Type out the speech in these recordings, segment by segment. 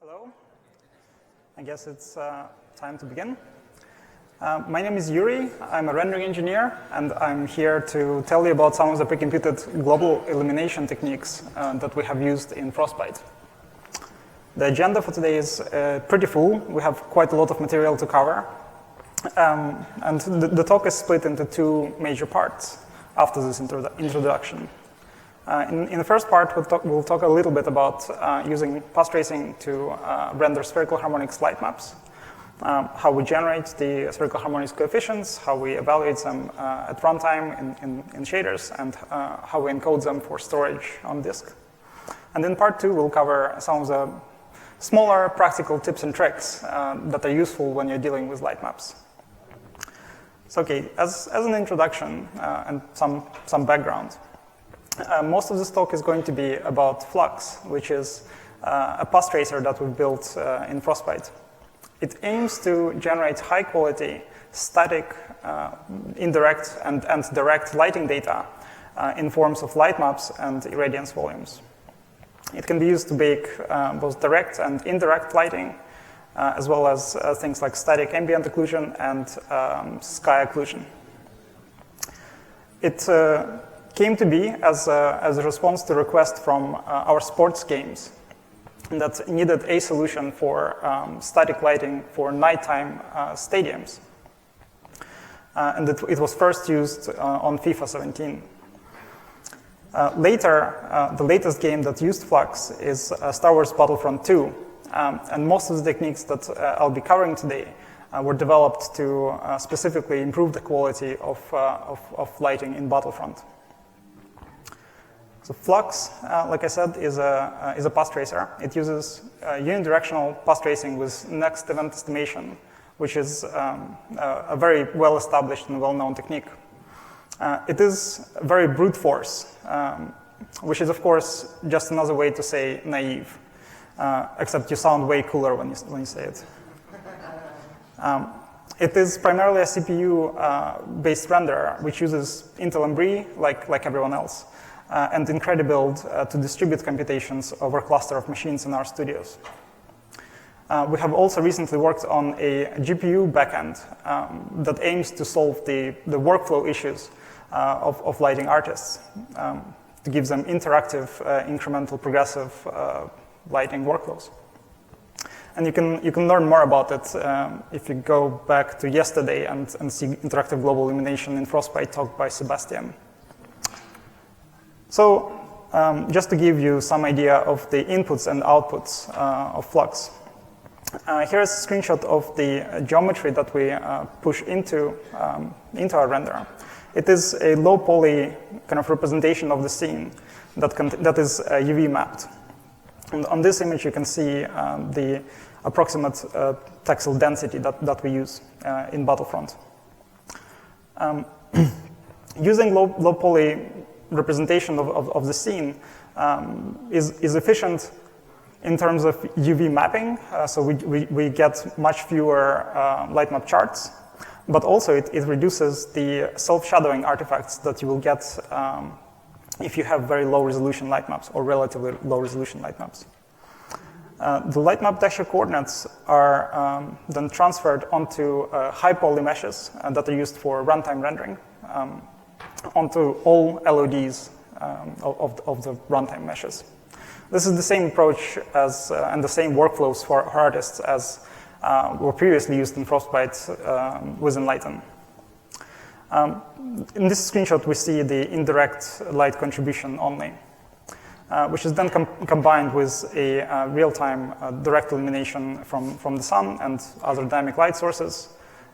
Hello. I guess it's time to begin. My name is Yuri. I'm a rendering engineer, and I'm here to tell you about some of the precomputed global illumination techniques that we have used in Frostbite. The agenda for today is pretty full. We have quite a lot of material to cover. And the talk is split into two major parts after this introduction. In the first part, we'll talk a little bit about using path tracing to render spherical harmonics lightmaps, how we generate the spherical harmonics coefficients, how we evaluate them at runtime in shaders, and how we encode them for storage on disk. And in part two, we'll cover some of the smaller practical tips and tricks that are useful when you're dealing with lightmaps. So, okay, as an introduction and some background, most of this talk is going to be about Flux, which is a path tracer that we've built in Frostbite. It aims to generate high-quality, static, indirect, and direct lighting data in forms of light maps and irradiance volumes. It can be used to bake both direct and indirect lighting, as well as things like static ambient occlusion and sky occlusion. It came to be as a response to request from our sports games that needed a solution for static lighting for nighttime stadiums. And it was first used on FIFA 17. Later, the latest game that used Flux is Star Wars Battlefront 2. And most of the techniques that I'll be covering today were developed to specifically improve the quality of lighting in Battlefront. So Flux, like I said, is a path tracer. It uses unidirectional path tracing with next event estimation, which is a very well-established and well-known technique. It is very brute force, which is, of course, just another way to say naive, except you sound way cooler when you say it. It is primarily a CPU-based renderer, which uses Intel Embry, like everyone else, and IncrediBuild to distribute computations over a cluster of machines in our studios. We have also recently worked on a GPU backend that aims to solve the workflow issues of lighting artists, to give them interactive, incremental, progressive lighting workflows. And you can learn more about it if you go back to yesterday and see interactive global illumination in Frostbite talk by Sebastian. So just to give you some idea of the inputs and outputs of Flux, here's a screenshot of the geometry that we push into our renderer. It is a low poly kind of representation of the scene that is UV mapped. And on this image, you can see the approximate texel density that we use in Battlefront. Using low poly representation of the scene is efficient in terms of UV mapping, so we get much fewer lightmap charts, but also it reduces the self-shadowing artifacts that you will get if you have very low-resolution lightmaps or relatively low-resolution lightmaps. The lightmap texture coordinates are then transferred onto high-poly meshes that are used for runtime rendering, onto all LODs of the runtime meshes. This is the same approach and the same workflows for artists as were previously used in Frostbite with Enlighten. In this screenshot, we see the indirect light contribution only, which is then combined with a real-time direct illumination from the sun and other dynamic light sources.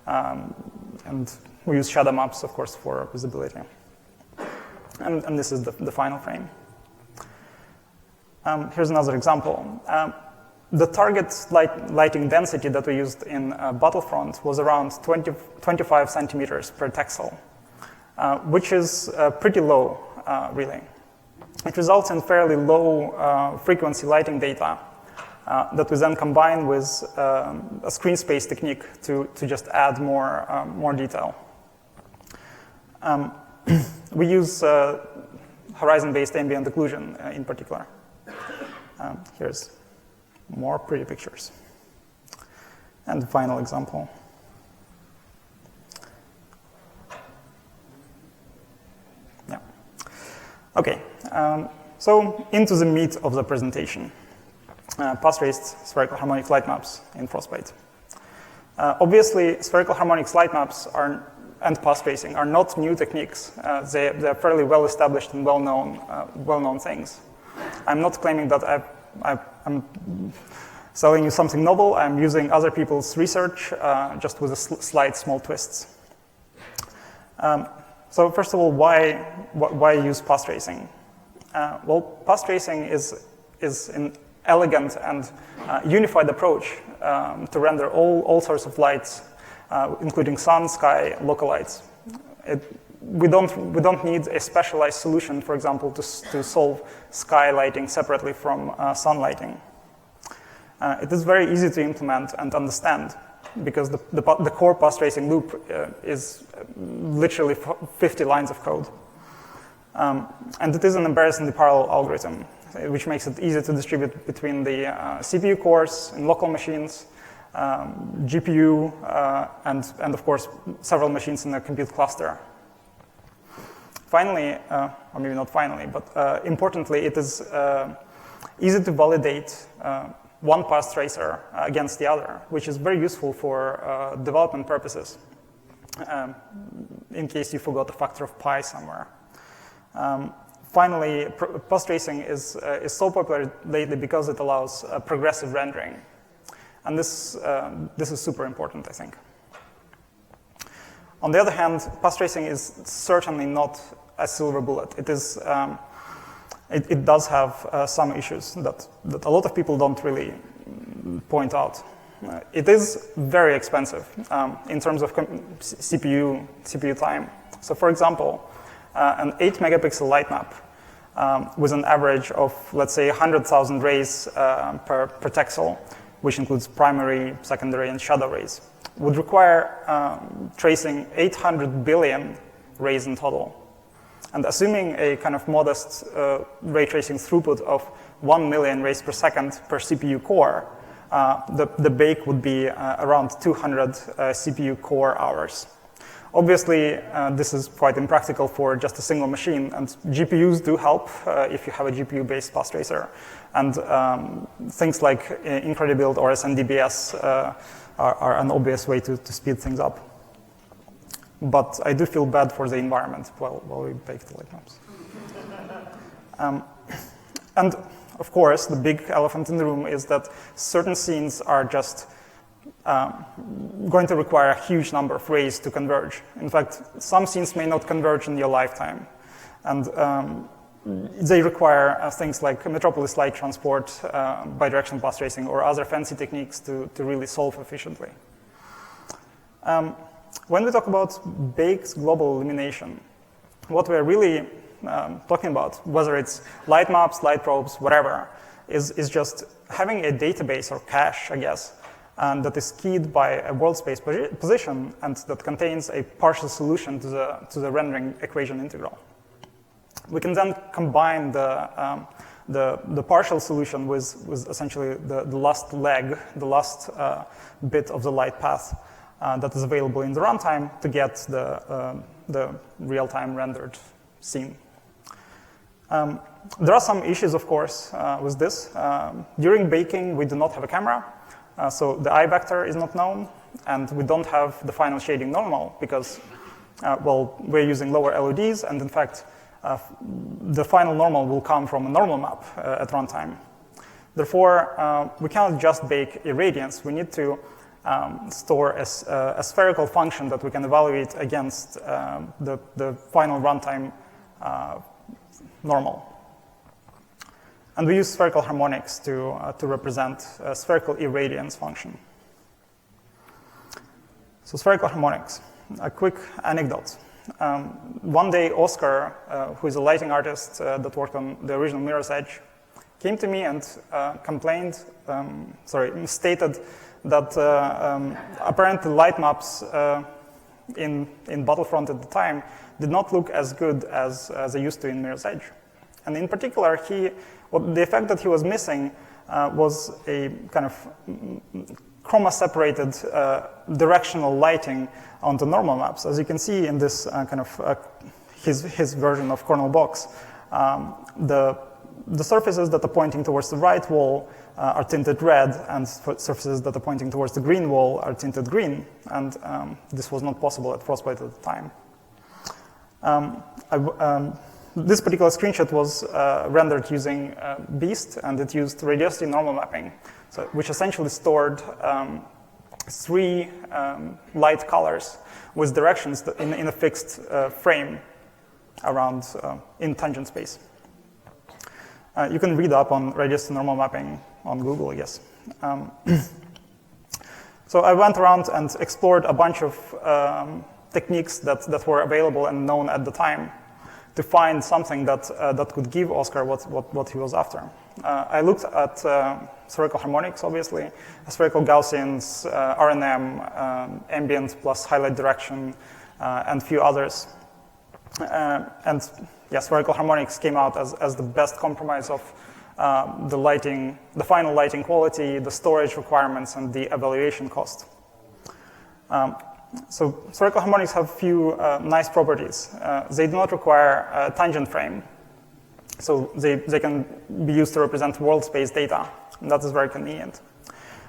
And we use shadow maps, of course, for visibility. And this is the final frame. Here's another example. The target lighting density that we used in Battlefront was around 25 centimeters per texel, which is pretty low, really. It results in fairly low frequency lighting data that we then combine with a screen space technique to just add more detail. We use horizon-based ambient occlusion in particular. Here's more pretty pictures. And the final example. Yeah. Okay, so into the meat of the presentation. Path-traced spherical harmonics light maps in Frostbite. Obviously, spherical harmonics light maps and path tracing are not new techniques. They're fairly well-established and well-known things. I'm not claiming that I'm selling you something novel. I'm using other people's research, just with a slight small twists. So first of all, why use path tracing? Well, path tracing is an elegant and unified approach to render all sorts of lights, including sun, sky, local lights. We don't need a specialized solution, for example, to solve sky lighting separately from sun lighting. It is very easy to implement and understand because the core path tracing loop is literally 50 lines of code. And it is an embarrassingly parallel algorithm, which makes it easy to distribute between the CPU cores in local machines, GPU, and of course, several machines in a compute cluster. Finally, or maybe not finally, but importantly, it is easy to validate one path tracer against the other, which is very useful for development purposes, in case you forgot a factor of pi somewhere. Finally, path tracing is so popular lately because it allows progressive rendering. And this is super important, I think. On the other hand, path tracing is certainly not a silver bullet. It does have some issues that a lot of people don't really point out. It is very expensive in terms of CPU time. So for example, an 8 megapixel light map with an average of, let's say, 100,000 rays per texel, which includes primary, secondary, and shadow rays, would require tracing 800 billion rays in total. And assuming a kind of modest ray tracing throughput of 1 million rays per second per CPU core, the bake would be around 200 CPU core hours. Obviously, this is quite impractical for just a single machine, and GPUs do help if you have a GPU-based path tracer. And things like Incredibuild or SNDBS are an obvious way to speed things up. But I do feel bad for the environment while we bake the light maps. And of course, the big elephant in the room is that certain scenes are just going to require a huge number of rays to converge. In fact, some scenes may not converge in your lifetime. And they require things like metropolis light transport, bidirectional path tracing, or other fancy techniques to really solve efficiently. When we talk about baked global illumination, what we're really talking about, whether it's light maps, light probes, whatever, is just having a database or cache, I guess, and that is keyed by a world space position and that contains a partial solution to the rendering equation integral. We can then combine the partial solution with essentially the last leg, the last bit of the light path that is available in the runtime to get the real-time rendered scene. There are some issues, of course, with this. During baking, we do not have a camera. So the I vector is not known, and we don't have the final shading normal because, well, we're using lower LODs, and in fact, the final normal will come from a normal map at runtime. Therefore, we cannot just bake irradiance. We need to store a spherical function that we can evaluate against the final runtime normal. And we use spherical harmonics to represent a spherical irradiance function. So spherical harmonics, a quick anecdote. One day, Oscar, who is a lighting artist that worked on the original Mirror's Edge, came to me and stated that apparently light maps in Battlefront at the time did not look as good as they used to in Mirror's Edge. And in particular, the effect that he was missing was a kind of chroma-separated directional lighting on the normal maps. As you can see in this kind of his version of kernel box, the surfaces that are pointing towards the right wall are tinted red, and surfaces that are pointing towards the green wall are tinted green, and this was not possible at Frostbite at the time. This particular screenshot was rendered using Beast, and it used Registry normal mapping, which essentially stored 3 light colors with directions in a fixed frame around in tangent space. You can read up on Registry normal mapping on Google, I guess. So I went around and explored a bunch of techniques that were available and known at the time to find something that could give Oscar what he was after. I looked at spherical harmonics, obviously, spherical Gaussians, RNM, ambient plus highlight direction, and a few others. And yeah, spherical harmonics came out as the best compromise of the final lighting quality, the storage requirements, and the evaluation cost. So spherical harmonics have a few nice properties. They do not require a tangent frame, so they can be used to represent world space data, and that is very convenient.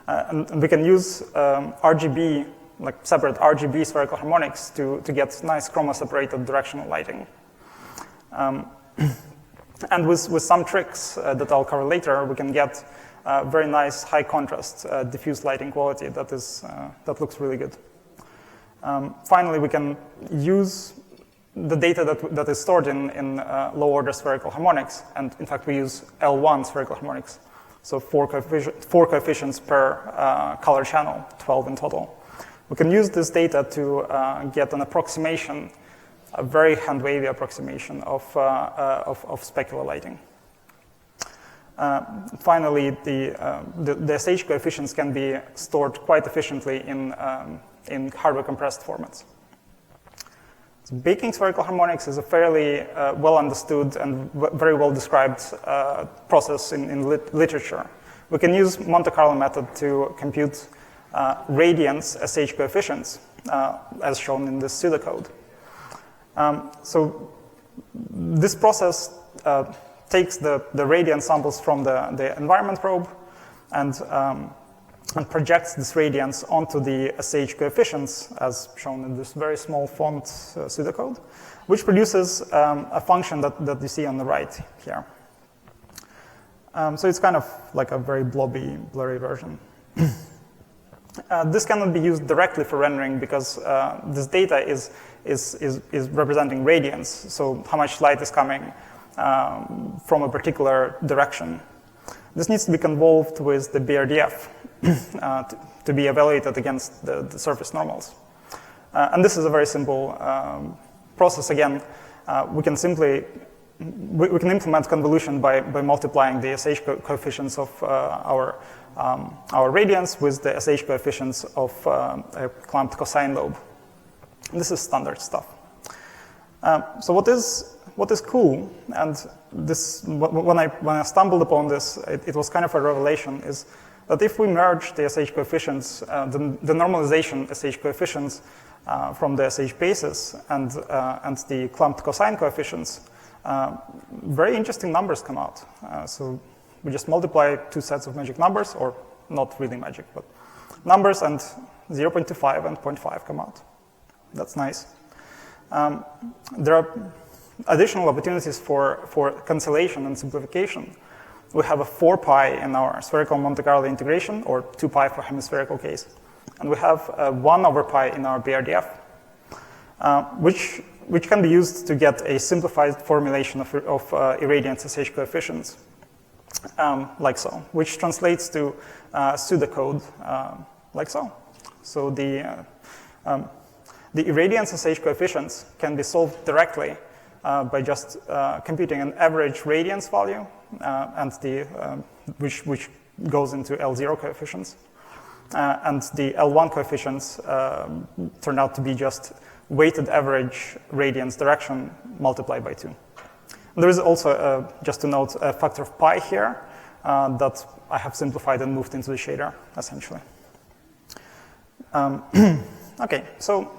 And we can use RGB, like separate RGB spherical harmonics to get nice chroma-separated directional lighting. And with some tricks that I'll cover later, we can get very nice high contrast diffuse lighting quality that looks really good. Finally, we can use the data that is stored in low-order spherical harmonics, and in fact, we use L1 spherical harmonics, so four coefficients per color channel, 12 in total. We can use this data to get an approximation, a very hand-wavy approximation of specular lighting. Finally, the SH coefficients can be stored quite efficiently in hardware compressed formats. So baking spherical harmonics is a fairly well understood and very well described process in literature. We can use Monte Carlo method to compute radiance SH coefficients, as shown in this pseudocode. So this process takes the radiance samples from the environment probe and projects this radiance onto the SH coefficients, as shown in this very small font pseudocode, which produces a function that you see on the right here. So it's kind of like a very blobby, blurry version. This cannot be used directly for rendering because this data is representing radiance, so how much light is coming from a particular direction. This needs to be convolved with the BRDF to be evaluated against the surface normals. And this is a very simple process. Again, we can implement convolution by multiplying the SH coefficients of our radiance with the SH coefficients of a clamped cosine lobe. This is standard stuff. So what is cool, and this when I stumbled upon this, it was kind of a revelation, is that if we merge the SH coefficients, the normalization SH coefficients from the SH basis and the clamped cosine coefficients, very interesting numbers come out. So we just multiply two sets of magic numbers, or not really magic, but numbers, and 0.25 and 0.5 come out. That's nice. There are additional opportunities for cancellation and simplification. We have a 4 pi in our spherical Monte Carlo integration, or 2 pi for hemispherical case. And we have 1 over pi in our BRDF, which can be used to get a simplified formulation of irradiance SH coefficients, like so, which translates to pseudocode like so. So the irradiance SH coefficients can be solved directly by just computing an average radiance value and which goes into L0 coefficients. And the L1 coefficients turn out to be just weighted average radiance direction multiplied by 2. There is also, just to note, a factor of pi here, that I have simplified and moved into the shader, essentially. Okay, so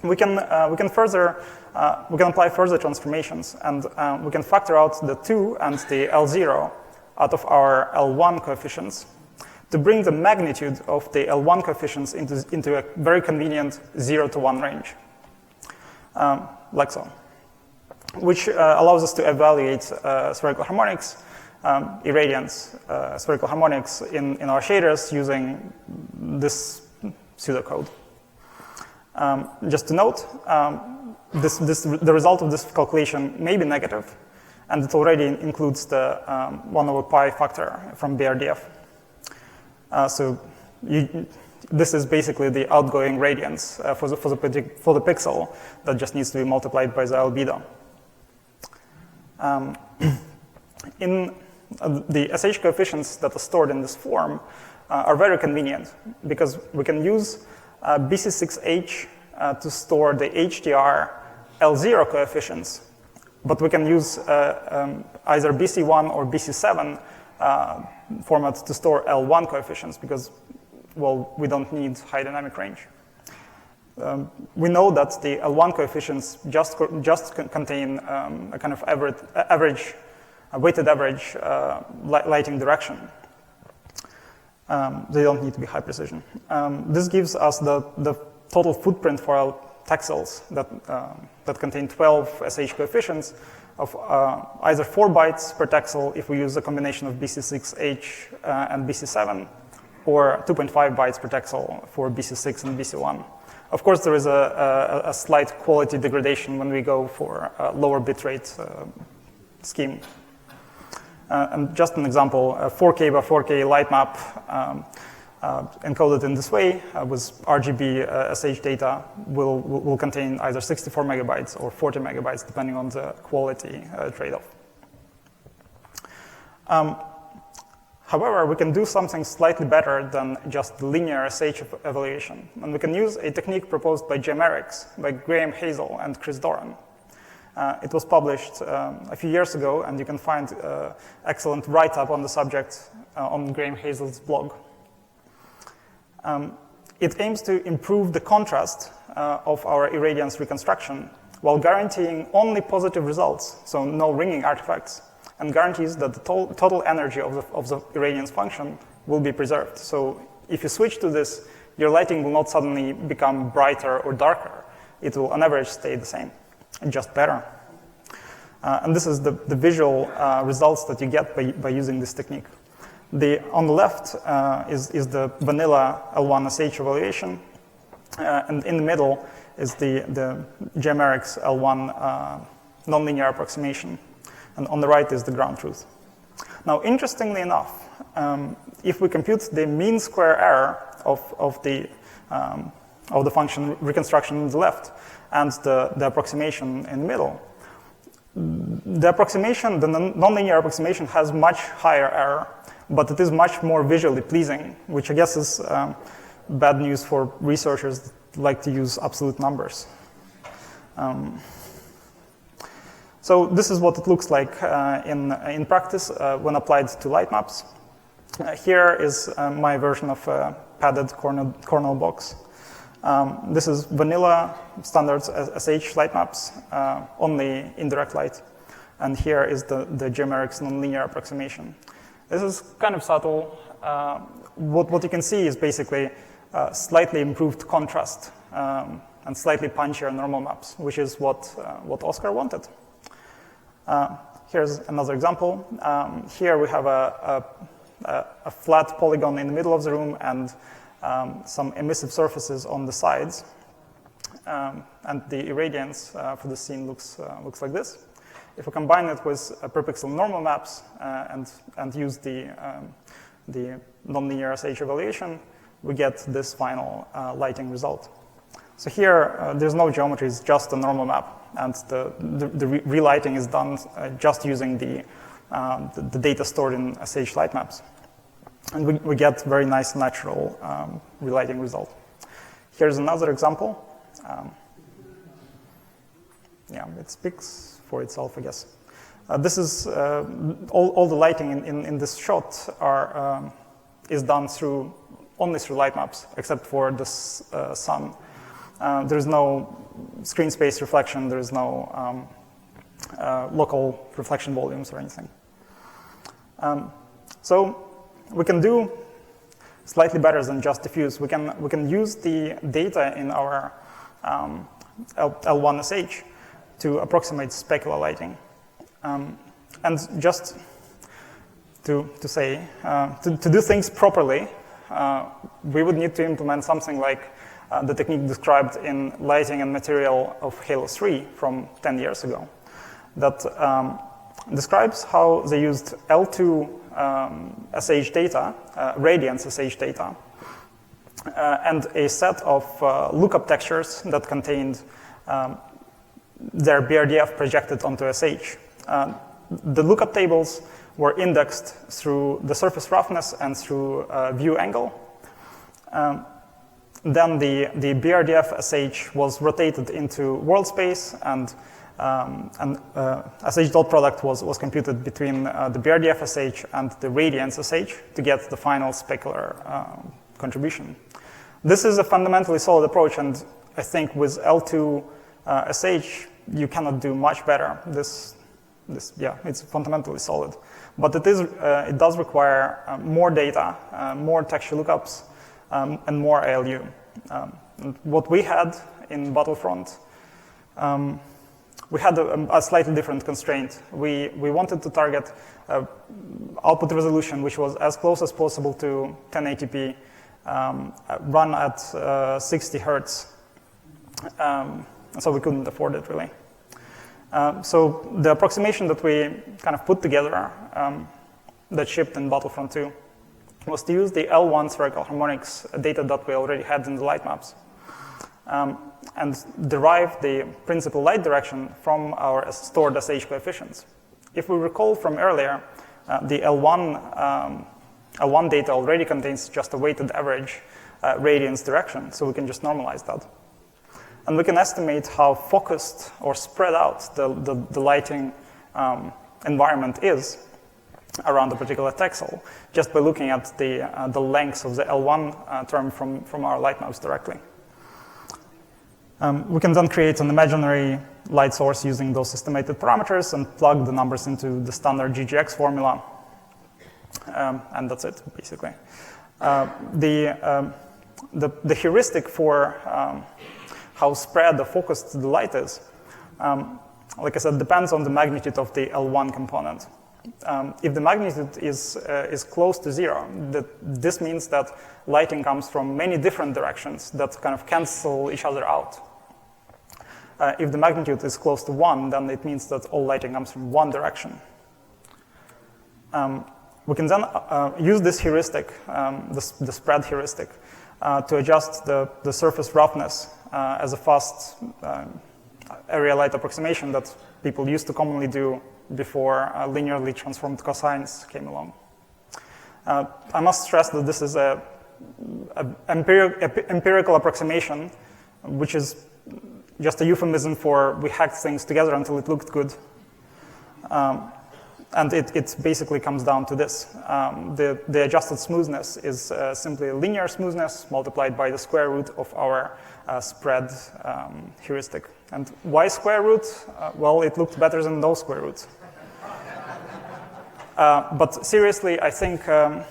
we can apply further transformations, and we can factor out the 2 and the L0 out of our L1 coefficients to bring the magnitude of the L1 coefficients into a very convenient 0 to 1 range, like so, which allows us to evaluate spherical harmonics, irradiance, spherical harmonics in our shaders using this pseudocode. Just to note, the result of this calculation may be negative, and it already includes the 1 over pi factor from BRDF. So this is basically the outgoing radiance for the pixel that just needs to be multiplied by the albedo. The SH coefficients that are stored in this form are very convenient because we can use BC6H to store the HDR L0 coefficients, but we can use either BC1 or BC7 format to store L1 coefficients because, well, we don't need high dynamic range. We know that the L1 coefficients just contain a kind of weighted average lighting direction. They don't need to be high precision. This gives us the total footprint for our texels that contain 12 SH coefficients of either 4 bytes per texel if we use a combination of BC6H and BC7, or 2.5 bytes per texel for BC6 and BC1. Of course, there is a slight quality degradation when we go for a lower bitrate scheme. And just an example, a 4K by 4K lightmap encoded in this way with RGB SH data will contain either 64 megabytes or 40 megabytes, depending on the quality trade-off. However, we can do something slightly better than just linear SH evaluation, and we can use a technique proposed by GMRX, by Graham Hazel and Chris Doran. It was published a few years ago, and you can find excellent write-up on the subject on Graham Hazel's blog. It aims to improve the contrast of our irradiance reconstruction while guaranteeing only positive results, so no ringing artifacts, and guarantees that the total energy of the irradiance function will be preserved. So if you switch to this, your lighting will not suddenly become brighter or darker. It will, on average, stay the same, and just better. And this is the visual results that you get by using this technique. On the left is the vanilla L1 SH evaluation, and in the middle is the GMRX L1 nonlinear approximation, and on the right is the ground truth. Now, interestingly enough, if we compute the mean square error of the function reconstruction on the left and the approximation in the middle, the nonlinear approximation has much higher error, but it is much more visually pleasing, which I guess is bad news for researchers that like to use absolute numbers. So this is what it looks like in practice when applied to lightmaps. Here is my version of a padded cornel box. This is vanilla standard SH lightmaps, only indirect light. And here is the GMRX nonlinear approximation. This is kind of subtle. What you can see is basically slightly improved contrast and slightly punchier normal maps, which is what Oscar wanted. Here's another example. Here we have a flat polygon in the middle of the room and some emissive surfaces on the sides. And the irradiance for the scene looks like this. If we combine it with per pixel normal maps and use the nonlinear SH evaluation, we get this final lighting result. So here, there's no geometry, it's just a normal map. And the relighting is done just using the data stored in SH lightmaps. And we get very nice natural relighting result. Here's another example. Yeah, it speaks for itself, I guess. This is all the lighting in this shot is done only through light maps, except for the sun. There is no screen space reflection. There is no local reflection volumes or anything. So we can do slightly better than just diffuse. We can use the data in our L1SH to approximate specular lighting. And just to say, to do things properly, we would need to implement something like the technique described in Lighting and Material of Halo 3 from 10 years ago. That describes how they used L2 SH data, radiance SH data, and a set of lookup textures that contained their BRDF projected onto SH. The lookup tables were indexed through the surface roughness and through view angle. Then the BRDF SH was rotated into world space, and SH dot product was computed between the BRDF SH and the radiance SH to get the final specular contribution. This is a fundamentally solid approach, and I think with L2 SH you cannot do much better. Yeah, it's fundamentally solid, but it does require more data, more texture lookups, and more ALU. And what we had in Battlefront, we had a slightly different constraint. We wanted to target output resolution which was as close as possible to 1080p, run at 60 hertz, so we couldn't afford it really. So the approximation that we kind of put together that shipped in Battlefront 2 was to use the L1 Spherical Harmonics data that we already had in the light maps and derive the principal light direction from our stored SH coefficients. If we recall from earlier, the L1 data already contains just a weighted average radiance direction, so we can just normalize that. And we can estimate how focused or spread out the lighting environment is around a particular texel just by looking at the lengths of the L1 term from our light maps directly. We can then create an imaginary light source using those estimated parameters and plug the numbers into the standard GGX formula. And that's it, basically. The heuristic for how spread or focused the light is, like I said, depends on the magnitude of the L1 component. If the magnitude is close to 0, this means that lighting comes from many different directions that kind of cancel each other out. If the magnitude is close to 1, then it means that all lighting comes from one direction. We can then use this heuristic, the spread heuristic, to adjust the surface roughness as a fast area light approximation that people used to commonly do before linearly transformed cosines came along. I must stress that this is an empirical approximation, which is just a euphemism for we hacked things together until it looked good. And it basically comes down to this. The adjusted smoothness is simply linear smoothness multiplied by the square root of our spread heuristic. And why square root? Well, it looked better than no square roots. But seriously, I think there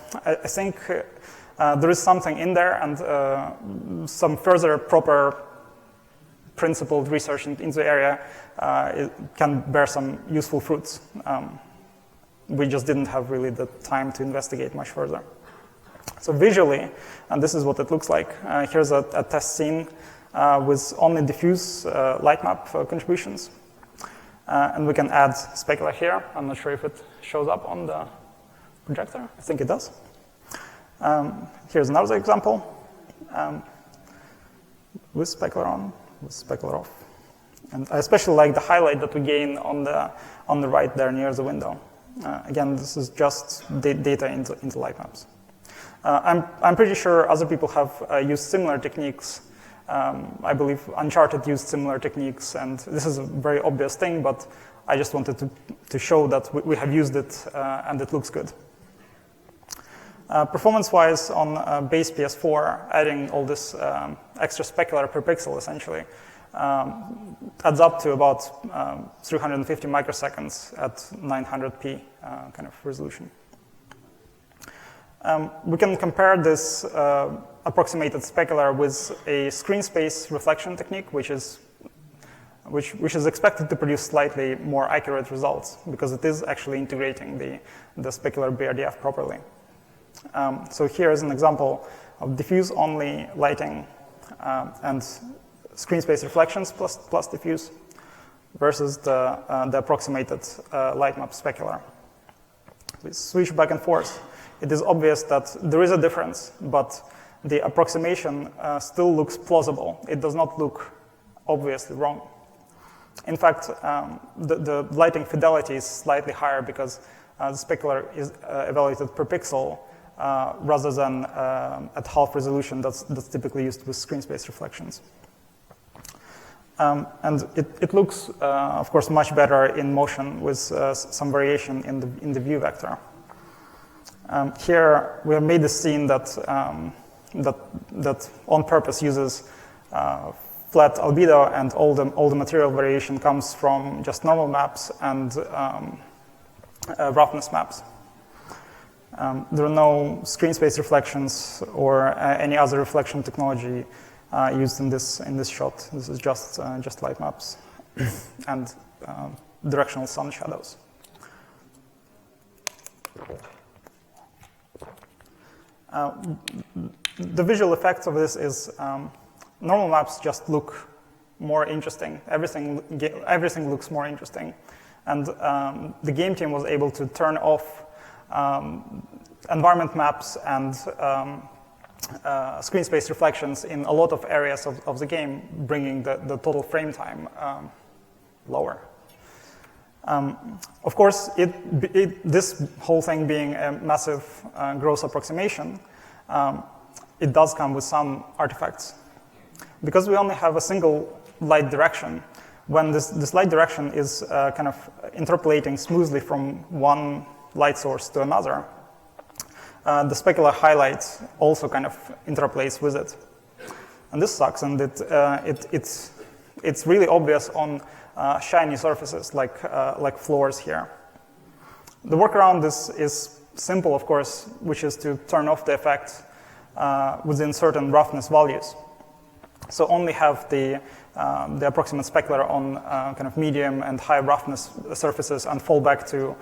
is something in there, and some further proper principled research into the area it can bear some useful fruits. We just didn't have really the time to investigate much further. So visually, and this is what it looks like. Here's a test scene with only diffuse light map contributions. And we can add specular here. I'm not sure if it shows up on the projector. I think it does. Here's another example with specular on, with specular off. And I especially like the highlight that we gain on the right there near the window. Again, this is just data into light maps. I'm pretty sure other people have used similar techniques. I believe Uncharted used similar techniques, and this is a very obvious thing, but I just wanted to show that we have used it and it looks good. Performance-wise, on base PS4, adding all this extra specular per pixel, essentially, adds up to about 350 microseconds at 900p kind of resolution. We can compare this approximated specular with a screen space reflection technique, which is expected to produce slightly more accurate results because it is actually integrating the specular BRDF properly. So here is an example of diffuse-only lighting and screen space reflections plus diffuse versus the approximated lightmap specular. We switch back and forth. It is obvious that there is a difference, but the approximation still looks plausible. It does not look obviously wrong. In fact, the lighting fidelity is slightly higher because the specular is evaluated per pixel rather than at half resolution that's typically used with screen space reflections. And it looks, of course, much better in motion with some variation in the view vector. Here we have made a scene that on purpose uses flat albedo, and all the material variation comes from just normal maps and roughness maps. There are no screen space reflections or any other reflection technology used in this shot. This is just light maps and directional sun shadows. The visual effect of this is normal maps just look more interesting. Everything looks more interesting, and the game team was able to turn off environment maps and screen space reflections in a lot of areas of the game, bringing the total frame time lower. Of course, this whole thing being a massive gross approximation, it does come with some artifacts. Because we only have a single light direction, when this light direction is kind of interpolating smoothly from one light source to another, the specular highlight also kind of interpolates with it. And this sucks, and it's really obvious on shiny surfaces like floors here. The workaround is simple, of course, which is to turn off the effect within certain roughness values. So only have the approximate specular on kind of medium and high roughness surfaces, and fall back to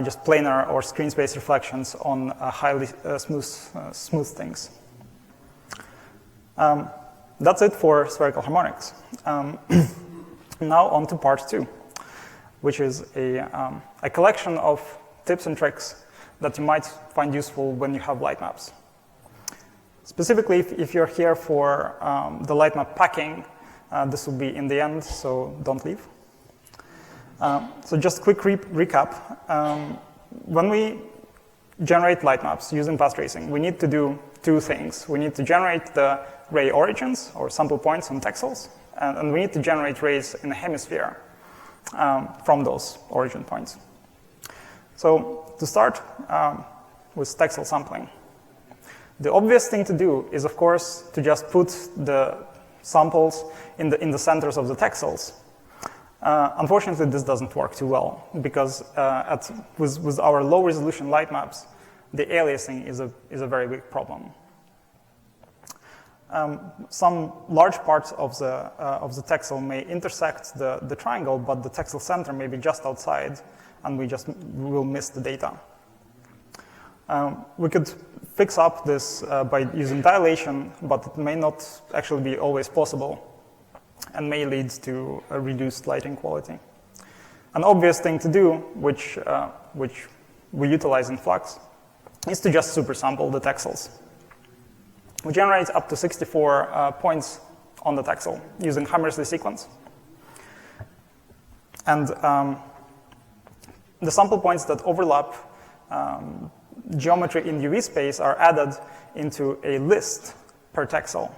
just planar or screen space reflections on highly smooth things. That's it for spherical harmonics. Now on to part 2, which is a collection of tips and tricks that you might find useful when you have light maps. Specifically, if you're here for the light map packing, this will be in the end, so don't leave. So just quick recap. When we generate light maps using path tracing, we need to do two things. We need to generate the ray origins, or sample points on texels, and we need to generate rays in the hemisphere from those origin points. So to start with Staxel Sampling. The obvious thing to do is, of course, to just put the samples in the centers of the texels. Unfortunately, this doesn't work too well, because with our low-resolution light maps, the aliasing is a very big problem. Some large parts of the texel may intersect the triangle, but the texel center may be just outside, and we will miss the data. We could fix up this by using dilation, but it may not actually be always possible, and may lead to a reduced lighting quality. An obvious thing to do, which we utilize in Flux, is to just supersample the texels. We generate up to 64 points on the texel using Hammersley sequence. And the sample points that overlap geometry in UV space are added into a list per texel.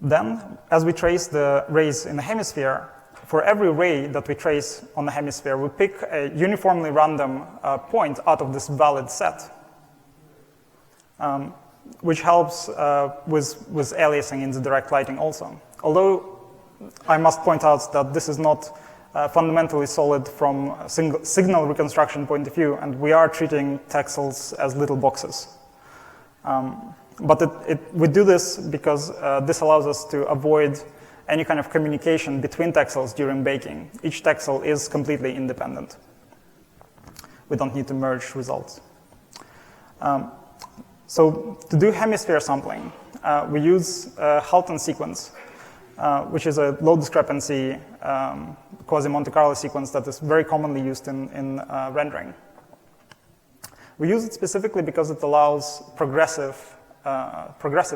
Then, as we trace the rays in the hemisphere, for every ray that we trace on the hemisphere, we pick a uniformly random point out of this valid set, which helps with aliasing in the direct lighting also. Although I must point out that this is not fundamentally solid from a signal reconstruction point of view, and we are treating texels as little boxes. But we do this because this allows us to avoid any kind of communication between texels during baking. Each texel is completely independent. We don't need to merge results. So to do hemisphere sampling, we use Halton sequence, which is a low discrepancy quasi-Monte Carlo sequence that is very commonly used in rendering. We use it specifically because it allows progressive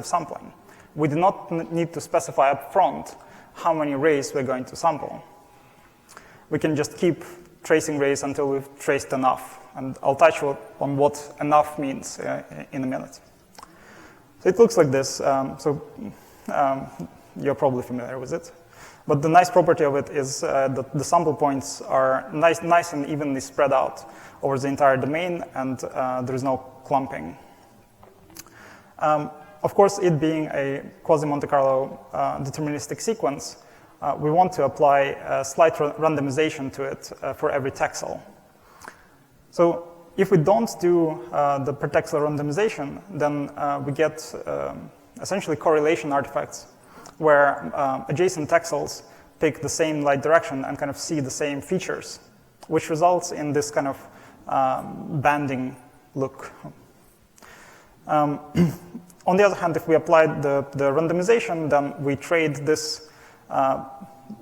sampling. We do not need to specify up front how many rays we're going to sample. We can just keep tracing rays until we've traced enough. And I'll touch on what enough means in a minute. So it looks like this. You're probably familiar with it. But the nice property of it is that the sample points are nice and evenly spread out over the entire domain, and there is no clumping. Of course, it being a quasi-Monte Carlo deterministic sequence, we want to apply a slight randomization to it for every texel. So if we don't do the per texel randomization, then we get essentially correlation artifacts where adjacent texels pick the same light direction and kind of see the same features, which results in this kind of banding look. On the other hand, if we apply the randomization, then we trade this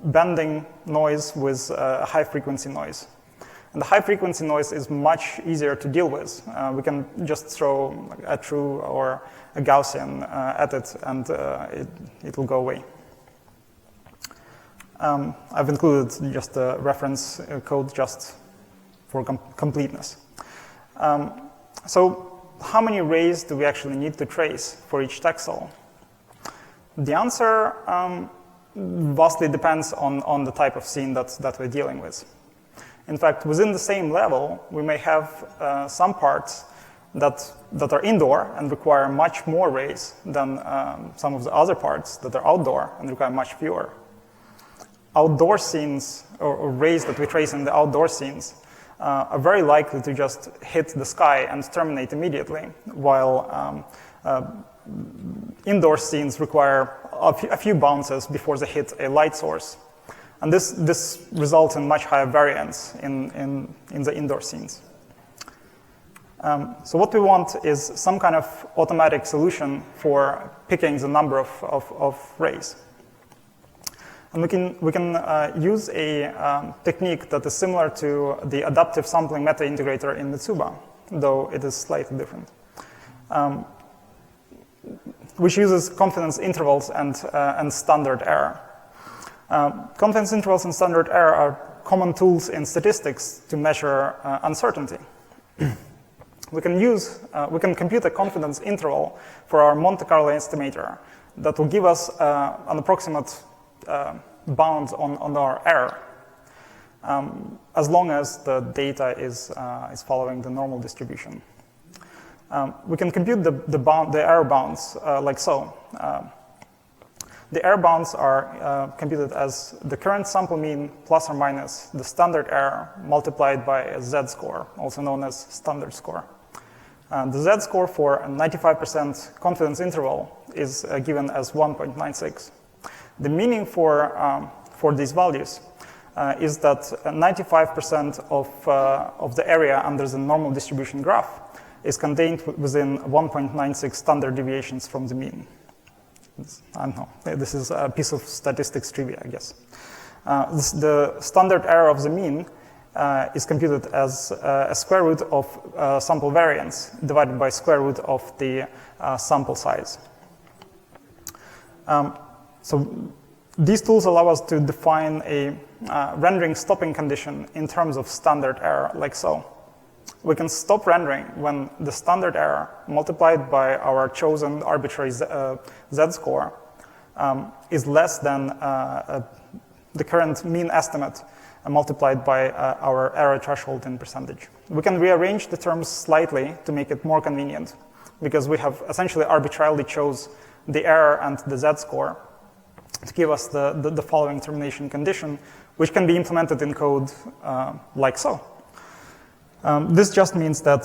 banding noise with a high-frequency noise. And the high-frequency noise is much easier to deal with. We can just throw a true or a Gaussian at it, and it will go away. I've included just the reference code just for completeness. So how many rays do we actually need to trace for each texel? The answer vastly depends on the type of scene that we're dealing with. In fact, within the same level, we may have some parts that are indoor and require much more rays than some of the other parts that are outdoor and require much fewer. Outdoor scenes, or rays that we trace in the outdoor scenes, are very likely to just hit the sky and terminate immediately, while indoor scenes require a few bounces before they hit a light source. And this results in much higher variance in the indoor scenes. So what we want is some kind of automatic solution for picking the number of rays. And we can use a technique that is similar to the adaptive sampling meta-integrator in Mitsuba, though it is slightly different, which uses confidence intervals and standard error. Confidence intervals and standard error are common tools in statistics to measure uncertainty. We can compute a confidence interval for our Monte Carlo estimator that will give us an approximate bound on our error, as long as the data is following the normal distribution. We can compute the error bounds like so. The error bounds are computed as the current sample mean plus or minus the standard error multiplied by a z-score, also known as standard score. The z-score for a 95% confidence interval is given as 1.96. The meaning for these values is that 95% of the area under the normal distribution graph is contained within 1.96 standard deviations from the mean. I don't know, this is a piece of statistics trivia, I guess. The standard error of the mean is computed as a square root of sample variance divided by square root of the sample size. So these tools allow us to define a rendering stopping condition in terms of standard error, like so. We can stop rendering when the standard error multiplied by our chosen arbitrary z-score is less than the current mean estimate multiplied by our error threshold in percentage. We can rearrange the terms slightly to make it more convenient, because we have essentially arbitrarily chose the error and the z-score to give us the following termination condition, which can be implemented in code like so. This just means that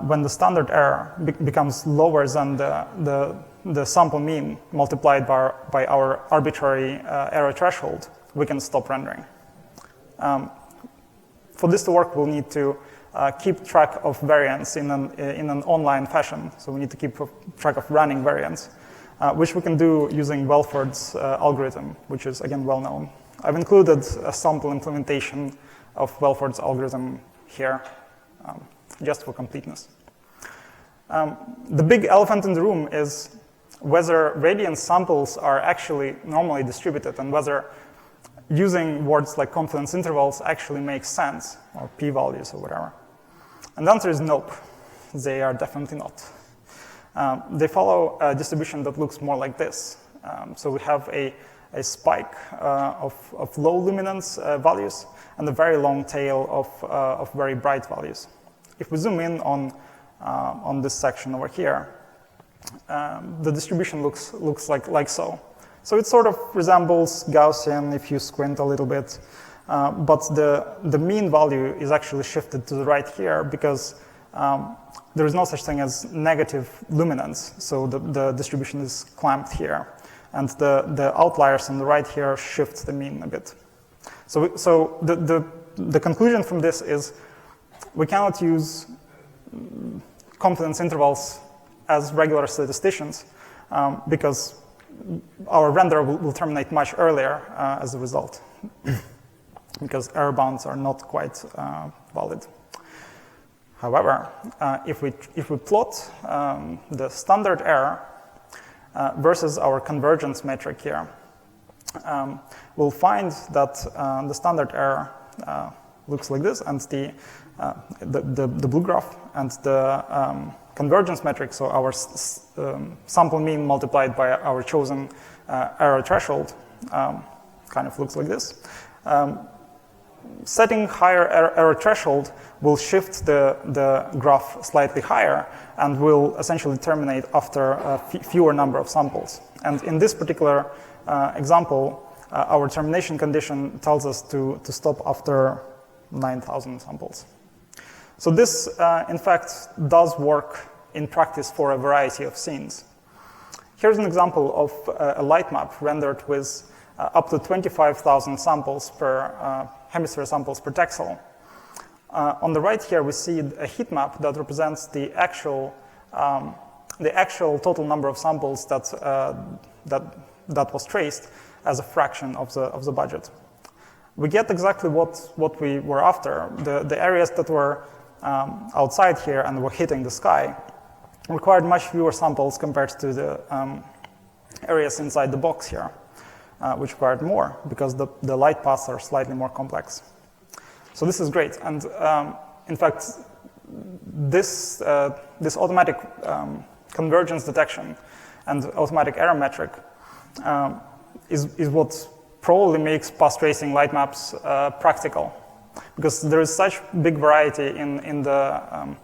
when the standard error becomes lower than the sample mean multiplied by our arbitrary error threshold, we can stop rendering. For this to work, we'll need to keep track of variance in an online fashion. So we need to keep track of running variance, which we can do using Welford's algorithm, which is, again, well known. I've included a sample implementation of Welford's algorithm here, just for completeness. The big elephant in the room is whether radiance samples are actually normally distributed and whether using words like confidence intervals actually makes sense, or p-values or whatever. And the answer is nope, they are definitely not. They follow a distribution that looks more like this. So we have a spike of low luminance values and a very long tail of very bright values. If we zoom in on this section over here, the distribution looks like so. So it sort of resembles Gaussian if you squint a little bit, but the mean value is actually shifted to the right here because there is no such thing as negative luminance, so the distribution is clamped here. And the outliers on the right here shift the mean a bit. So the conclusion from this is we cannot use confidence intervals as regular statisticians because our render will terminate much earlier as a result because error bounds are not quite valid. However, if we plot the standard error versus our convergence metric here, we'll find that the standard error looks like this, and the blue graph, and the convergence metric, so our sample mean multiplied by our chosen error threshold, kind of looks like this. Setting higher error threshold will shift the graph slightly higher and will essentially terminate after a fewer number of samples. And in this particular example, our termination condition tells us to stop after 9,000 samples. So this, in fact, does work in practice for a variety of scenes. Here's an example of a light map rendered with up to 25,000 samples per hemisphere samples per Staxel. On the right here, we see a heat map that represents the actual total number of samples that was traced as a fraction of the budget. We get exactly what we were after. The areas that were outside here and were hitting the sky required much fewer samples compared to the areas inside the box here, which required more because the light paths are slightly more complex. So this is great. And in fact, this automatic convergence detection and automatic error metric is what probably makes path tracing light maps practical, because there is such big variety in the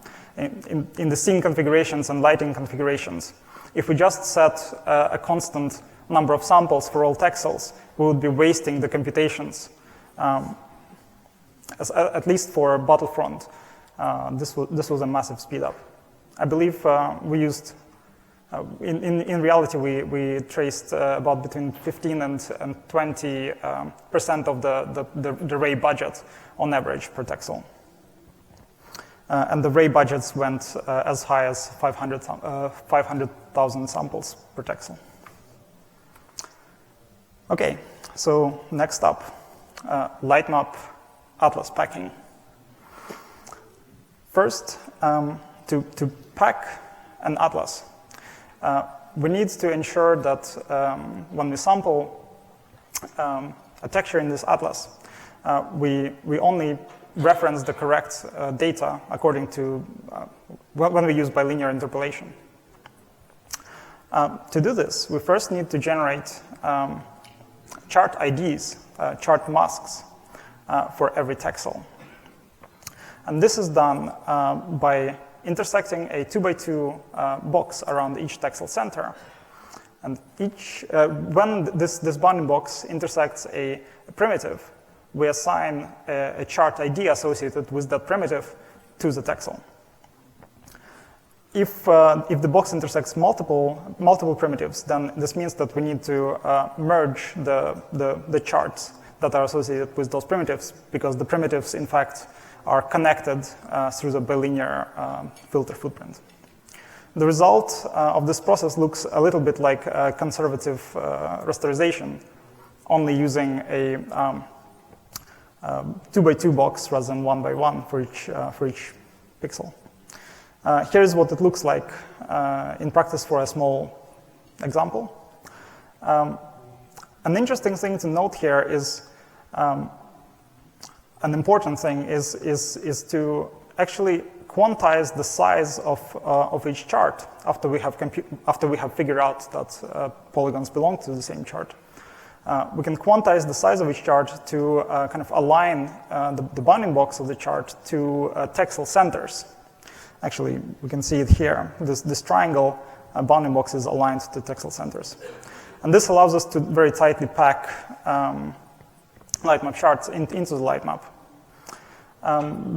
scene configurations and lighting configurations. If we just set a constant number of samples for all Staxels, we would be wasting the computations. At least for Battlefront, this was a massive speed up. I believe we used, in reality, we traced about between 15 and 20% of the ray budget on average per Staxel. And the ray budgets went as high as 500,000 samples per Staxel. Okay, so next up, lightmap atlas packing. First, to pack an atlas, we need to ensure that when we sample a texture in this atlas, we only reference the correct data according to when we use bilinear interpolation. To do this, we first need to generate chart IDs chart masks for every texel. And this is done by intersecting a 2x2 box around each texel center. And when this bounding box intersects a primitive, we assign a chart ID associated with that primitive to the texel. If the box intersects multiple primitives, then this means that we need to merge the charts that are associated with those primitives, because the primitives, in fact, are connected through the bilinear filter footprint. The result of this process looks a little bit like conservative rasterization, only using a 2x2 box rather than 1x1 for each pixel. Here's what it looks like in practice for a small example. An interesting thing to note here is, an important thing is to actually quantize the size of each chart after we have figured out that polygons belong to the same chart. We can quantize the size of each chart to kind of align the bounding box of the chart to texel centers. Actually, we can see it here. This triangle bounding box is aligned to texel centers. And this allows us to very tightly pack lightmap charts into the lightmap.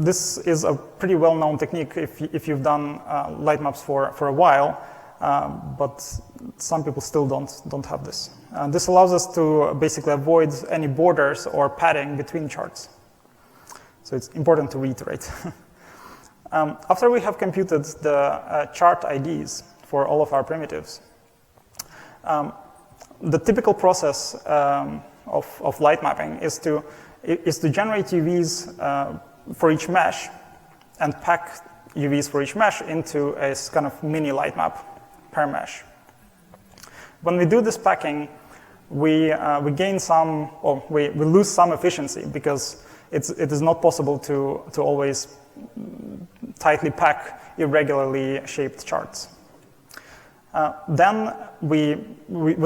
This is a pretty well-known technique if you've done lightmaps for a while, but some people still don't have this. This allows us to basically avoid any borders or padding between charts. So it's important to reiterate. After we have computed the chart IDs for all of our primitives, the typical process of light mapping is to generate UVs for each mesh and pack UVs for each mesh into a kind of mini light map per mesh. When we do this packing, we gain some, or we lose some efficiency, because it is not possible to always tightly pack irregularly shaped charts. Then we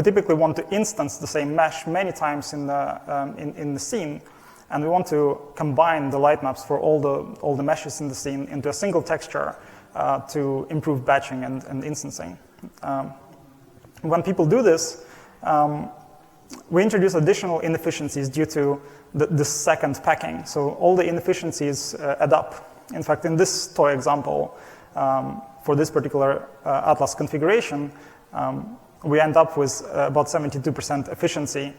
typically want to instance the same mesh many times in the scene, and we want to combine the light maps for all the meshes in the scene into a single texture to improve batching and instancing. When people do this, we introduce additional inefficiencies due to the second packing. So all the inefficiencies add up. In fact, in this toy example, for this particular Atlas configuration, we end up with about 72% efficiency,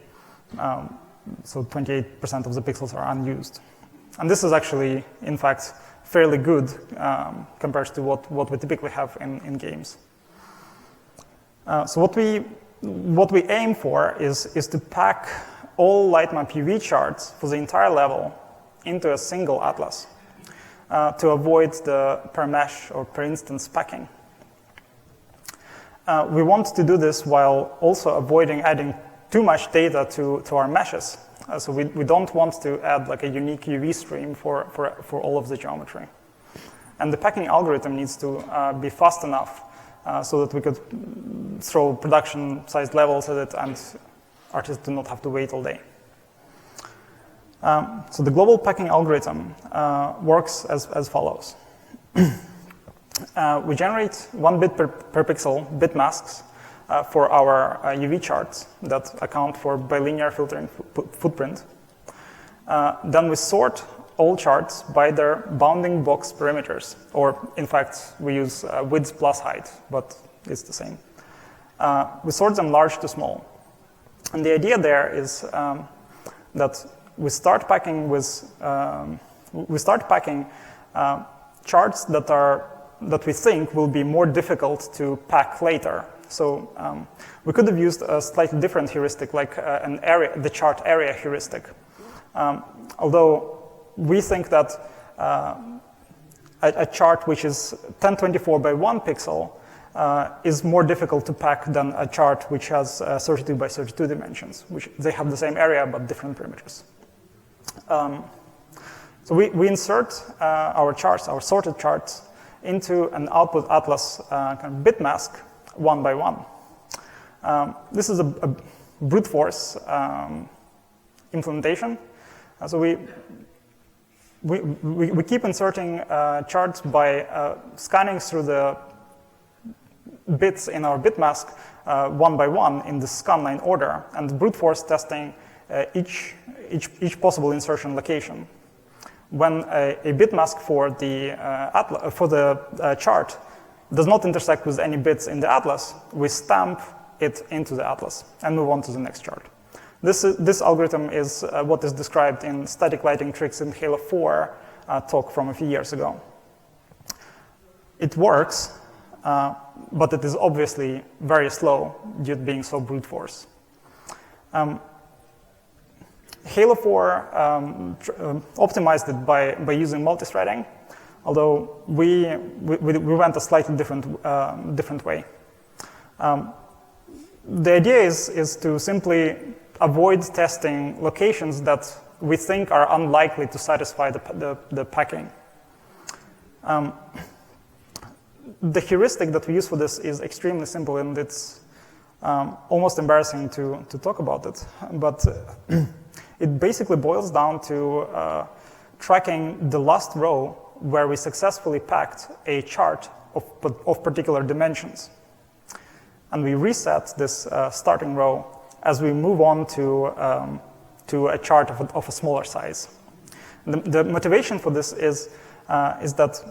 so 28% of the pixels are unused. And this is actually, in fact, fairly good compared to what we typically have in games. So what we aim for is to pack all lightmap UV charts for the entire level into a single atlas to avoid the per mesh or per instance packing. We want to do this while also avoiding adding too much data to our meshes. So we don't want to add like a unique UV stream for all of the geometry. And the packing algorithm needs to be fast enough so that we could throw production-sized levels at it and artists do not have to wait all day. So the global packing algorithm works as follows. We generate 1 bit per pixel bit masks for our UV charts that account for bilinear filtering footprint. Then we sort all charts by their bounding box perimeters, or in fact, we use width plus height, but it's the same. We sort them large to small. And the idea there is that we start packing charts that we think will be more difficult to pack later. So we could have used a slightly different heuristic, like the chart area heuristic. Although we think that a chart which is 1024 by 1 pixel is more difficult to pack than a chart which has 32 by 32 dimensions, which they have the same area but different perimeters. So we insert our charts, our sorted charts, into an output atlas kind of bit mask 1 by 1. This is a brute force implementation. So we keep inserting charts by scanning through the bits in our bit mask one by one in the scanline order, and brute force testing each possible insertion location. When a bit mask for the chart does not intersect with any bits in the atlas, we stamp it into the atlas and move on to the next chart. This algorithm is what is described in Static Lighting Tricks in Halo 4 talk from a few years ago. It works, but it is obviously very slow due to being so brute force. Halo 4 optimized it by using multithreading, although we went a slightly different way. The idea is to simply avoid testing locations that we think are unlikely to satisfy the packing. The heuristic that we use for this is extremely simple, and it's almost embarrassing to talk about it. But it basically boils down to tracking the last row where we successfully packed a chart of particular dimensions. And we reset this starting row as we move on to a chart of a smaller size. The motivation for this is that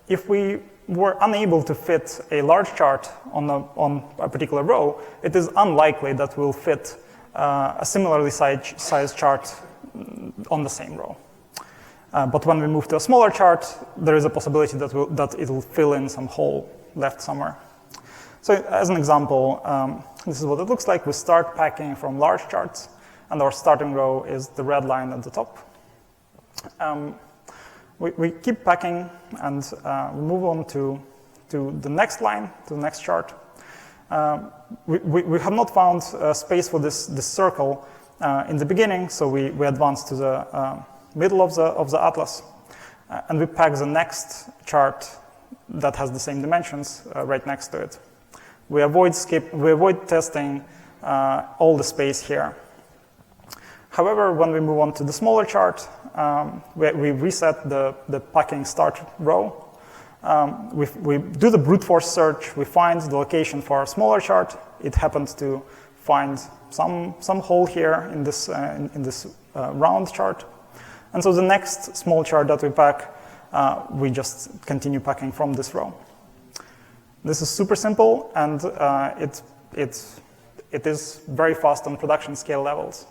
if we were unable to fit a large chart on a particular row, it is unlikely that we'll fit a similarly sized chart on the same row. But when we move to a smaller chart, there is a possibility that it'll fill in some hole left somewhere. So as an example, this is what it looks like. We start packing from large charts, and our starting row is the red line at the top. We keep packing, and we move on to the next line, to the next chart. We have not found space for this circle in the beginning, so we advance to the middle of the atlas, and we pack the next chart that has the same dimensions right next to it. We avoid testing all the space here. However, when we move on to the smaller chart, we reset the packing start row. We do the brute force search. We find the location for our smaller chart. It happens to find some hole here in this round chart. And so the next small chart that we pack, we just continue packing from this row. This is super simple, and it is very fast on production scale levels.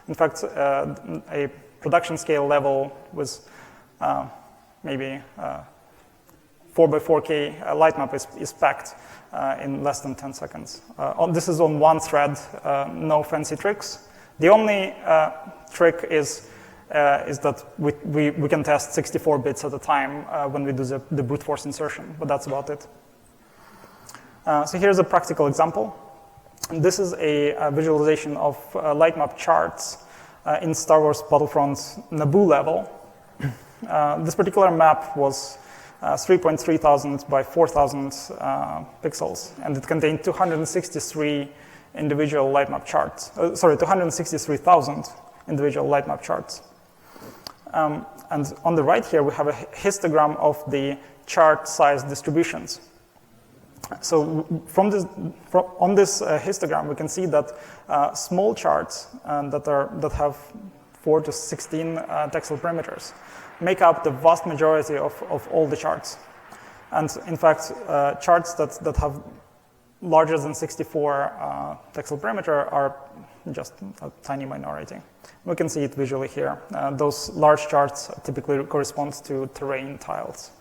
In fact, a production scale level with maybe 4x4K lightmap is packed in less than 10 seconds. This is on one thread, no fancy tricks. The only trick is that we can test 64 bits at a time when we do the brute force insertion, but that's about it. So here's a practical example. This is a visualization of lightmap charts in Star Wars Battlefront Naboo level. This particular map was 3.3 thousand by 4,000 pixels, and it contained 263 individual lightmap charts. 263,000 individual lightmap charts. And on the right here, we have a histogram of the chart size distributions. So on this histogram, we can see that small charts that have 4 to 16 textile parameters make up the vast majority of all the charts. And in fact, charts that have larger than 64 textile parameter are just a tiny minority. We can see it visually here. Those large charts typically correspond to terrain tiles.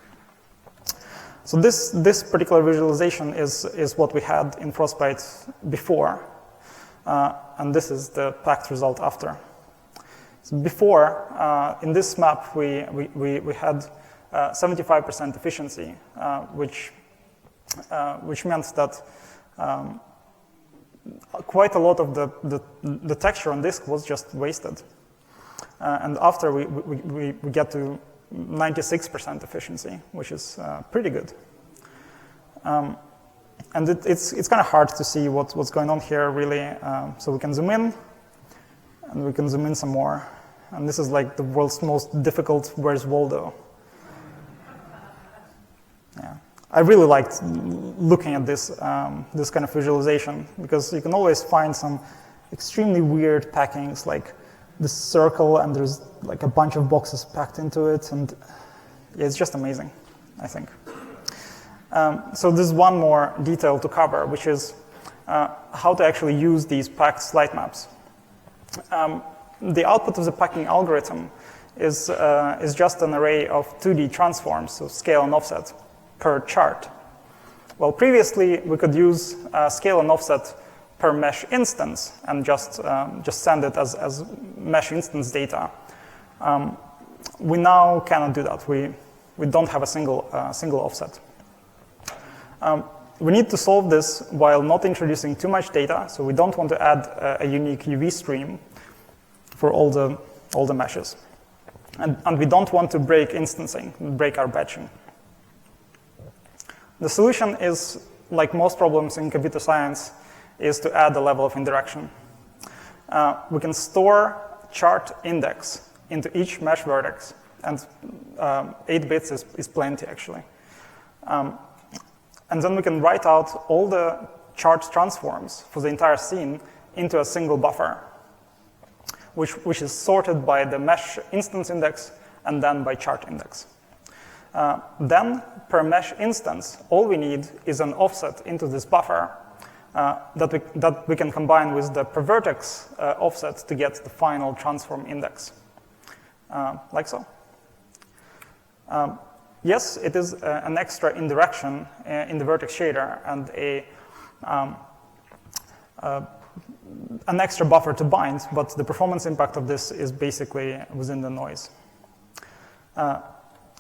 So this particular visualization is what we had in Frostbite before, and this is the packed result after. So before, in this map, we had 75% efficiency, which meant that quite a lot of the texture on disk was just wasted. And after, we get to 96% efficiency, which is pretty good. And it's kind of hard to see what's going on here, really. So we can zoom in, And we can zoom in some more. And this is like the world's most difficult Where's Waldo. Yeah. I really liked looking at this, this kind of visualization, because you can always find some extremely weird packings, like this circle, and there's like a bunch of boxes packed into it, and yeah, it's just amazing, I think. So there's one more detail to cover, which is how to actually use these packed light maps. The output of the packing algorithm is just an array of 2D transforms, so scale and offset, per chart. Well, previously, we could use scale and offset per mesh instance and just send it as mesh instance data. We now cannot do that. We don't have a single offset. We need to solve this while not introducing too much data, so we don't want to add a unique UV stream for all the meshes. And we don't want to break instancing, break our batching. The solution is, like most problems in computer science, is to add a level of indirection. We can store chart index into each mesh vertex, and 8 bits is plenty, actually. And then we can write out all the chart transforms for the entire scene into a single buffer, which is sorted by the mesh instance index and then by chart index. Then, per mesh instance, all we need is an offset into this buffer that we can combine with the per vertex offset to get the final transform index, like so. Yes, it is an extra indirection in the vertex shader and an extra buffer to bind, but the performance impact of this is basically within the noise.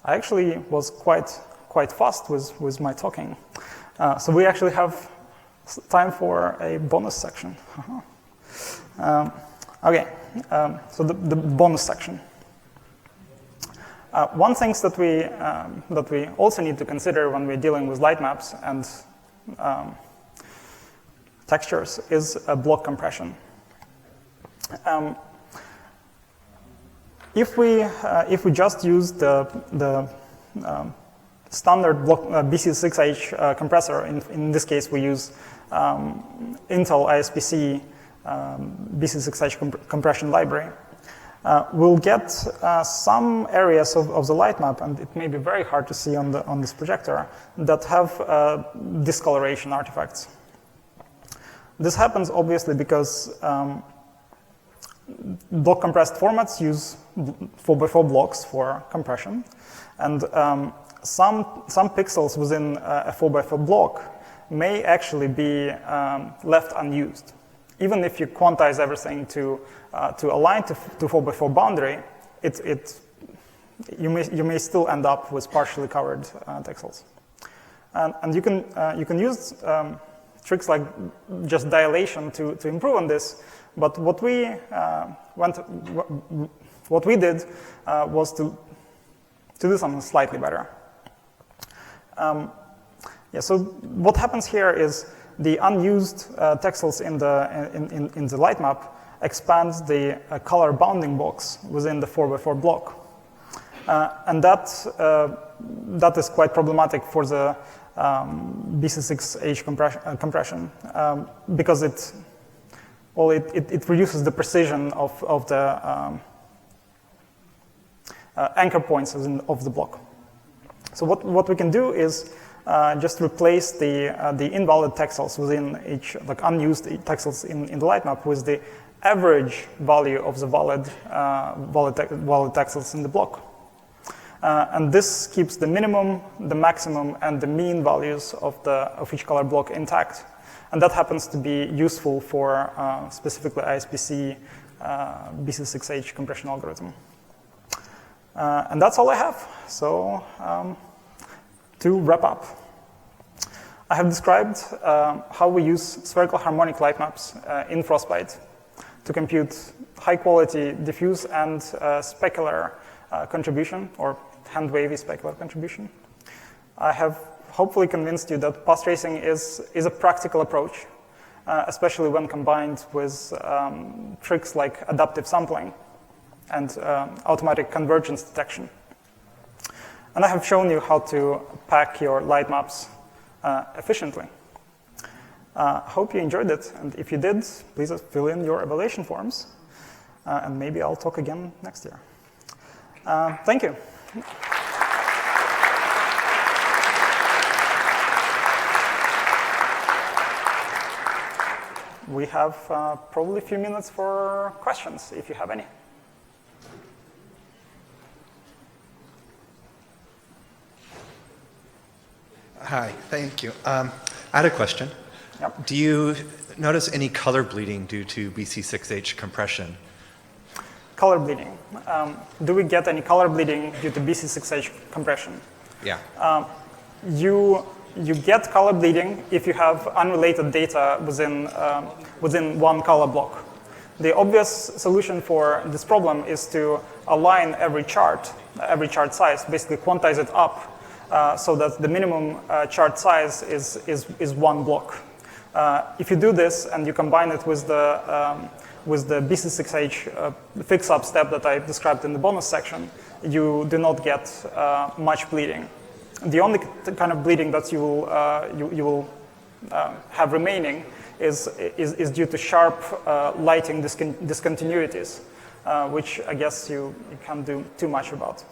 I actually was quite fast with my talking. So we actually have time for a bonus section. Okay, so the bonus section. One thing that we also need to consider when we're dealing with light maps and textures is block compression. If we just use the standard block BC6H compressor, in this case we use Intel ISPC BC6H compression library, we'll get some areas of the light map, and it may be very hard to see on this projector, that have discoloration artifacts. This happens obviously because block compressed formats use 4x4 blocks for compression, and some pixels within a 4x4 block may actually be left unused. Even if you quantize everything to align to 4x4 boundary, you may still end up with partially covered pixels. And you can use tricks like just dilation to improve on this. But what we did was to do something slightly better. So what happens here is the unused texels in the light map expands the color bounding box within the 4x4 block, and that is quite problematic for the BC6H compression because it reduces the precision of the anchor points of the block. So what we can do is just replace the invalid texels within each, like unused texels in the light map, with the average value of the valid texels in the block. And this keeps the minimum, the maximum, and the mean values of each color block intact. And that happens to be useful for specifically ISPC BC6H compression algorithm. And that's all I have. So to wrap up, I have described how we use spherical harmonic light maps in Frostbite to compute high-quality diffuse and specular contribution, or hand-wavy specular contribution. I have hopefully convinced you that path tracing is a practical approach, especially when combined with tricks like adaptive sampling and automatic convergence detection. And I have shown you how to pack your light maps efficiently. Hope you enjoyed it, and if you did, please fill in your evaluation forms, and maybe I'll talk again next year. Thank you. We have probably a few minutes for questions, if you have any. Hi, thank you. I had a question. Yep. Do you notice any color bleeding due to BC6H compression? Color bleeding. Do we get any color bleeding due to BC6H compression? Yeah. You get color bleeding if you have unrelated data within one color block. The obvious solution for this problem is to align every chart size, basically quantize it up so that the minimum chart size is one block. If you do this and you combine it with the BC6H fix-up step that I described in the bonus section, you do not get much bleeding. The only kind of bleeding that you will have remaining is due to sharp lighting discontinuities, which I guess you can't do too much about.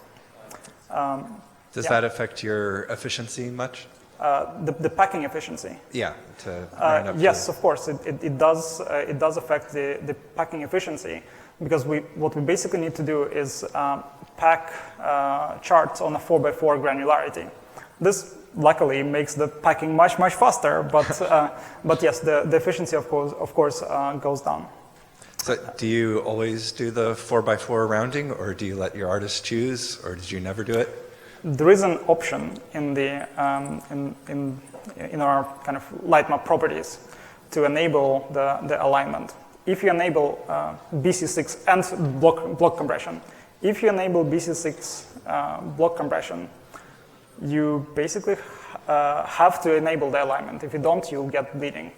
Does that affect your efficiency much? The packing efficiency. Yeah. To line up yes, of course, it does affect the packing efficiency, because what we basically need to do is pack charts on a 4x4 granularity. This luckily makes the packing much faster, but yes, the efficiency of course goes down. So do you always do the 4x4 rounding, or do you let your artists choose, or did you never do it? There is an option in the in our kind of lightmap properties to enable the alignment. If you enable BC6 and block compression, if you enable BC6 block compression, you basically have to enable the alignment. If you don't, you'll get bleeding.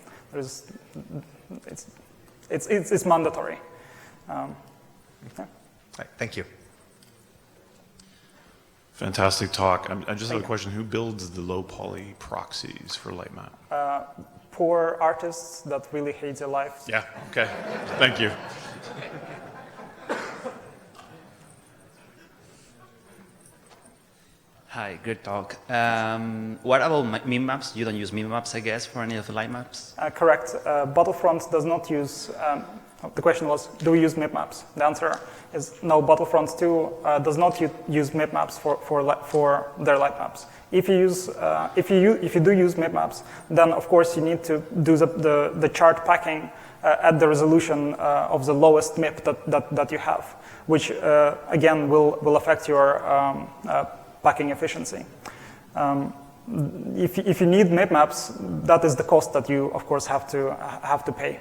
It's mandatory. Yeah. Right, thank you. Fantastic talk. I just have a question. Who builds the low poly proxies for lightmap? Poor artists that really hate their life. Yeah, okay. Thank you. Hi, good talk. What about meme maps? You don't use meme maps, I guess, for any of the light maps? Correct. Battlefront does not use, the question was, do we use map maps? The answer is no, Battlefront 2 does not use map maps for their light maps. If you do use map maps, then of course you need to do the chart packing at the resolution of the lowest MIP that you have, which again will affect your packing efficiency. If you need map maps, that is the cost that you of course have to pay.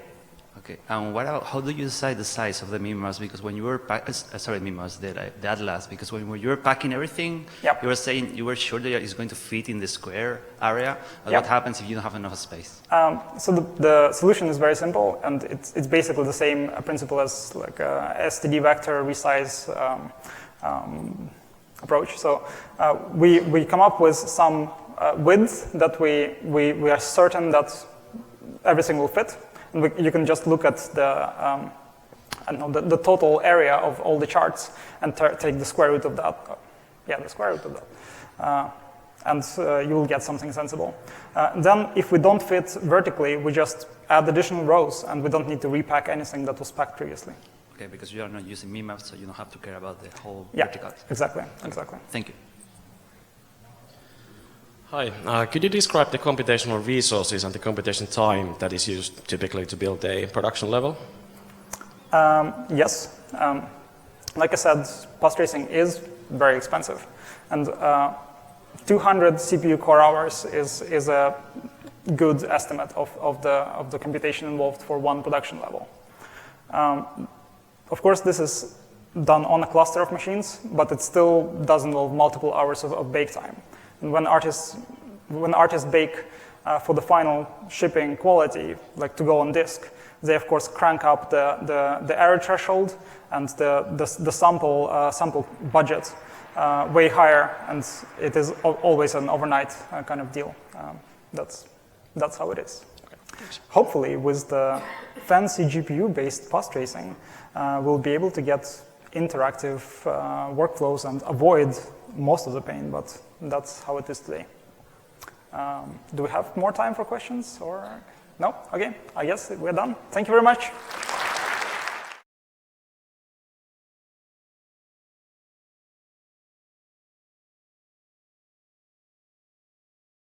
Okay, and how do you decide the size of the MIMAs? Because when you were the Atlas, because when you were packing everything, yep, you were saying you were sure that it's going to fit in the square area. But yep, what happens if you don't have enough space? So the solution is very simple, and it's basically the same principle as like STD vector resize approach. So we come up with some width that we are certain that everything will fit. You can just look at the total area of all the charts and take the square root of that. The square root of that. And you will get something sensible. Then if we don't fit vertically, we just add additional rows, and we don't need to repack anything that was packed previously. Okay, because you are not using meme maps, so you don't have to care about the whole vertical. Exactly. Thank you. Hi, could you describe the computational resources and the computation time that is used typically to build a production level? Yes. Like I said, path tracing is very expensive. And 200 CPU core hours is a good estimate of the computation involved for one production level. Of course, this is done on a cluster of machines, but it still does involve multiple hours of bake time. And when artists bake for the final shipping quality, like to go on disk, they of course crank up the error threshold and the sample budget way higher, and it is always an overnight kind of deal. That's how it is. Hopefully, with the fancy GPU-based path tracing, we'll be able to get interactive workflows and avoid most of the pain, but that's how it is today. Do we have more time for questions, or no? Okay, I guess we're done. Thank you very much.